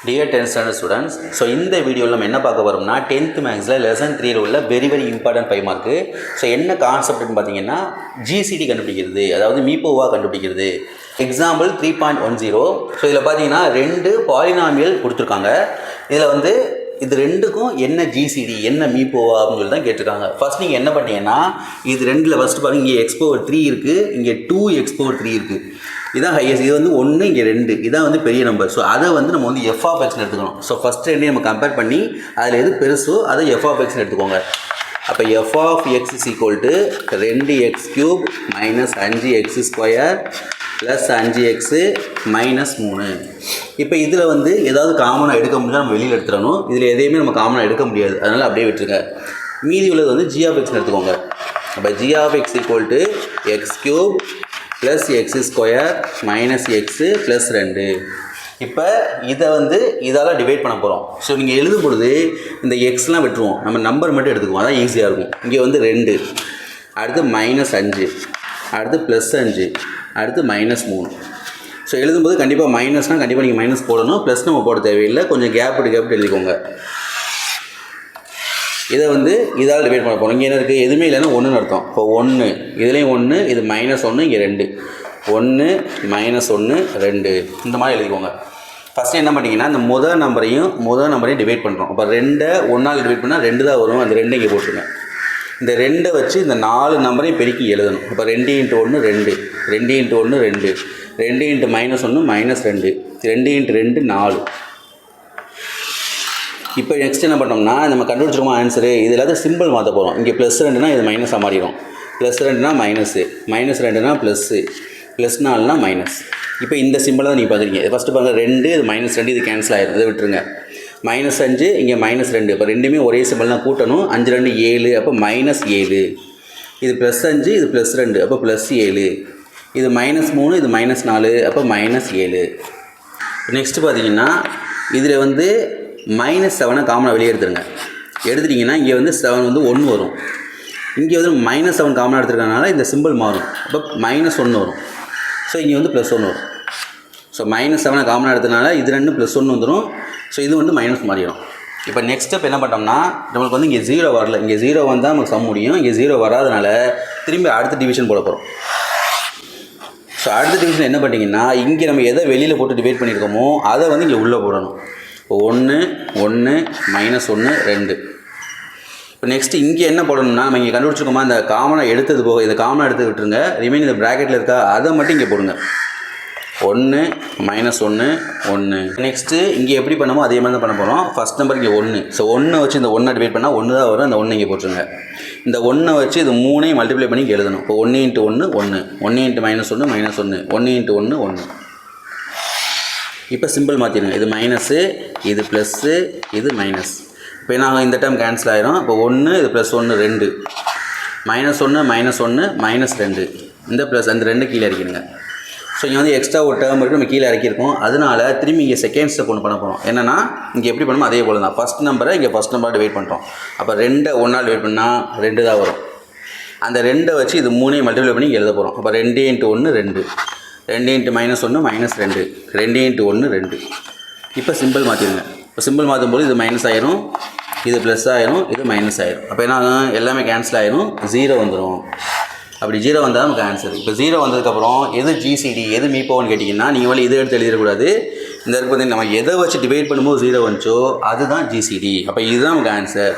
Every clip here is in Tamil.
Dear 10th standard students, so இந்த வீடியோவில் நம்ம என்ன பார்க்க வரோம்னா 10th மேக்ஸில் லெசன் 3 உள்ள வெரி இம்பார்ட்டன்ட் 5 மார்க்கு. ஸோ என்ன கான்செப்ட்னு பார்த்தீங்கன்னா ஜிசிடி கண்டுபிடிக்கிறது, அதாவது மீப்போவா கண்டுபிடிக்கிறது. எக்ஸாம்பிள் 3.10. ஸோ இதில் பார்த்தீங்கன்னா 2 பாலினாமியல் கொடுத்துருக்காங்க. இதில் இது ரெண்டுக்கும் என்ன ஜிசிடி என்ன மீப்போவா அப்படின்னு சொல்லி தான் கேட்டிருக்காங்க. ஃபர்ஸ்ட் நீங்கள் என்ன பண்ணீங்கன்னா இது ரெண்டில் ஃபஸ்ட்டு பாருங்கள், இங்கே x/3 இருக்குது, இங்கே 2x/3 இருக்குது. இதான் ஹையஸ்ட். இது 1 இங்கே 2 இதான் பெரிய நம்பர். ஸோ அதை நம்ம f(x)ன்னு எடுத்துக்கணும். ஸோ ஃபஸ்ட்டு ரெண்டையும் நம்ம கம்பேர் பண்ணி அதில் எது பெருசோ அதை f(x)ன்னு எடுத்துக்கோங்க. அப்போ f(x) = 2x³ - 5x² + 5x - 3. இப்போ இதில் ஏதாவது காமனாக எடுக்க முடிஞ்சால் நம்ம வெளியில் எடுத்துடணும். இதில் எதையுமே நம்ம காமனாக எடுக்க முடியாது, அதனால் அப்படியே விட்டுருங்க. மீதி உள்ளது g(x)ன்னு எடுத்துக்கோங்க. அப்போ g(x) = x³ + x² - x + 2. இப்போ இதை இதால் டிவைட் பண்ண போகிறோம். ஸோ நீங்கள் எழுதும் பொழுது இந்த எக்ஸ்லாம் விட்டுருவோம், நம்ம நம்பர் மட்டும் எடுத்துக்குவோம், அதான் ஈஸியாக இருக்கும். இங்கே 2, அடுத்து -5, அடுத்து +5, அடுத்து -3. ஸோ எழுதும்போது கண்டிப்பாக மைனஸ்னால் கண்டிப்பாக நீங்கள் மைனஸ் போடணும், ப்ளஸ் நம்ம போட தேவையில்லை, கொஞ்சம் கேப் எழுதிக்கோங்க. இதை இதால் டிவைட் பண்ண போகிறோம். இங்கே என்ன இருக்குது, எதுவுமே இல்லைன்னா 1ன்னு அர்த்தம். இப்போ 1 இதுலேயும் 1, இது -1, இங்கே 2, 1 -1 2 இந்த மாதிரி எழுதிக்கோங்க. ஃபஸ்ட்டு என்ன பண்ணிங்கன்னா இந்த முதல் நம்பரையும் டிவைட் பண்ணுறோம். அப்போ 2 1ஆல் டிவைட் பண்ணால் 2 தான் வரும். அந்த 2 இங்கே போட்டுருங்க. இந்த 2 வச்சு இந்த 4 நம்பரையும் பெருக்கி எழுதணும். இப்போ 2 × 1 2, 2 × 1 2, 2 × -1 -2, 2 × 2 4. இப்போ நெக்ஸ்ட் என்ன பண்ணோம்னா நம்ம கண்டுபிடிச்சிருக்கோம் ஆன்சரு. இது எல்லாத்தையும் சிம்பிள் மாற்ற போகிறோம். இங்கே +2னா இது மைனஸாக மாறிடும், +2னா மைனஸு, -2னா ப்ளஸ்ஸு, +4னா மைனஸ். இப்போ இந்த சிம்பிளை தான் நீங்கள் பார்க்குறீங்க. ஃபஸ்ட்டு பாருங்கள் 2, இது -2, இது கேன்சல் ஆகிடும், இதை விட்டுருங்க. -5 இங்கே -2, இப்போ ரெண்டுமே ஒரே சிம்பிள் தான் கூட்டணும். 5 2 7, அப்போ -7. இது +5, இது +2, அப்போ +7. இது -3, இது -4, அப்போ -7. நெக்ஸ்ட்டு பார்த்தீங்கன்னா இதில் -7 காமனாக வெளியே எடுத்துருங்க. எடுத்துட்டிங்கன்னா இங்கே 7 1 வரும். இங்கே -7 காமனாக எடுத்துருக்கனால இந்த சிம்பிள் மாறும். அப்போ -1 வரும். ஸோ இங்கே +1 வரும். ஸோ -7 காமனாக எடுத்தனால இது 2 +1 வந்துடும். ஸோ இது மைனஸ் மாறிடும். இப்போ நெக்ஸ்ட் ஸ்டெப் என்ன பண்ணோம்னா நம்மளுக்கு இங்கே 0 வரல, இங்கே 0 வந்தால் நமக்கு சம் முடியும். இங்கே 0 வராதனால திரும்பி அடுத்த டிவிஷன் போட போகிறோம். ஸோ அடுத்த டிவிஷன் என்ன பண்ணிங்கன்னா இங்கே நம்ம எதை வெளியில் போட்டு டிவைட் பண்ணியிருக்கோமோ அதை இங்கே உள்ளே போடணும். இப்போ 1 1 -1 2. இப்போ நெக்ஸ்ட்டு இங்கே என்ன போடணும்னா நம்ம இங்கே கண்டுபிடிச்சிருக்கோமா இந்த காமனாக எடுத்தது போக இதை காமனாக எடுத்து விட்டுருங்க. ரிமைன் இந்த ப்ராக்கெட்டில் இருக்கா அதை மட்டும் இங்கே போடுங்க. 1 -1 1. நெக்ஸ்ட்டு இங்கே எப்படி பண்ணமோ அதே மாதிரி தான் பண்ண போகிறோம். ஃபஸ்ட் நம்பர் இங்கே 1. ஸோ 1 வச்சு இந்த 1 டிவைட் பண்ணால் 1 தான் வரும். அந்த 1 இங்கே போட்டுருங்க. இந்த 1 வச்சு இது 3ஐயும் மல்டிப்ளை பண்ணி இங்கே எழுதணும். இப்போ 1 × 1 1, 1 × -1 -1, 1 × 1 1. இப்போ சிம்பிள் மாற்றிடுங்க. இது மைனஸு, இது ப்ளஸ்ஸு, இது மைனஸ். இப்போ நாங்கள் இந்த டைம் கேன்சல் ஆகிடும். இப்போ 1 இது +1 2, -1 -1 -2. இந்த ப்ளஸ் அந்த 2 கீழே இறக்கிடுங்க. ஸோ இங்கே எக்ஸ்ட்ரா ஒரு டேர்ம் இருக்குது, நம்ம கீழே இறக்கியிருக்கோம். அதனால திரும்பி இங்கே செகண்ட் ஸ்டெப் ஒன்று பண்ண போகிறோம். என்னென்னா இங்கே எப்படி பண்ணுமோ அதே போல் தான் ஃபஸ்ட் நம்பரை இங்கே ஃபஸ்ட் நம்பரை டிவைட் பண்ணுறோம். அப்போ 2 1ஆல் டிவைட் பண்ணால் 2 தான் வரும். அந்த 2 வச்சு இது 3ஐயும் மல்டிப்ளை பண்ணி எழுத போகிறோம். அப்போ 2 × 1 2, 2 × -1 -2, 2 × 1 2. இப்போ சிம்பிள் மாற்றிடுங்க. இப்போ சிம்பிள் மாற்றும்போது இது மைனஸ் ஆயிரும், இது ப்ளஸ் ஆயிரும், இது மைனஸ் ஆயிரும். அப்போ என்ன எல்லாமே கேன்சல் ஆயிரும், 0 வந்துடும். அப்படி 0 வந்தால் நமக்கு ஆன்சர். இப்போ 0 வந்ததுக்கப்புறம் எது ஜிசிடி எது மீப்போன்னு கேட்டிங்கன்னா நீங்கள் இதை எடுத்து எழுதிடக்கூடாது. இந்த இருக்கு நம்ம எதை வச்சு டிவைட் பண்ணும்போது 0 வந்துச்சோ அதுதான் ஜிசிடி. அப்போ இதுதான் நமக்கு ஆன்சர்.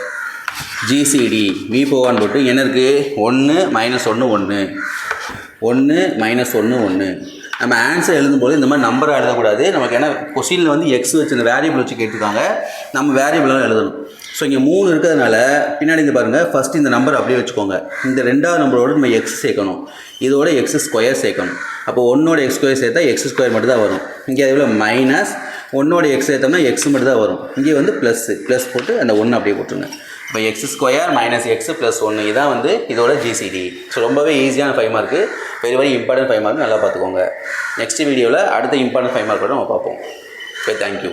ஜிசிடி மீப்போவான்னு போட்டு என்ன இருக்குது 1 -1 1, 1 -1 1. நம்ம ஆன்சர் எழுதும்போது இந்த மாதிரி நம்பரை எழுதக்கூடாது. நமக்கு ஏன்னா கொஸ்டினில் எக்ஸ் வச்சு இந்த வேரியபிள் வச்சு கேட்டிருக்காங்க, நம்ம வேரியபிளாக எழுதணும். ஸோ இங்கே 3 இருக்கிறதுனால பின்னாடி இந்த பாருங்கள் ஃபஸ்ட்டு இந்த நம்பர் அப்படியே வச்சுக்கோங்க. இந்த 2வது நம்பரோடு நம்ம எக்ஸ் சேர்க்கணும், இதோட x² சேர்க்கணும். அப்போ 1ஓட x² சேர்த்தா x² மட்டும் தான் வரும். இங்கே அதே மைனஸ் 1ஓட x சேர்த்தோம்னா x மட்டும் தான் வரும். இங்கே ப்ளஸ் போட்டு அந்த 1 அப்படியே போட்டுருங்க. இப்போ x² - x + 1 இதான் இதோட ஜிசிடி. ஸோ ரொம்பவே ஈஸியான 5 மார்க்கு, வெரி இம்பார்ட்டன்ட் 5 மார்க். நல்லா பார்த்துக்கோங்க. நெக்ஸ்ட் வீடியோவில் அடுத்த இம்பார்ட்டன்ட் 5 மார்க் கூட நம்ம பார்ப்போம். Okay, thank you.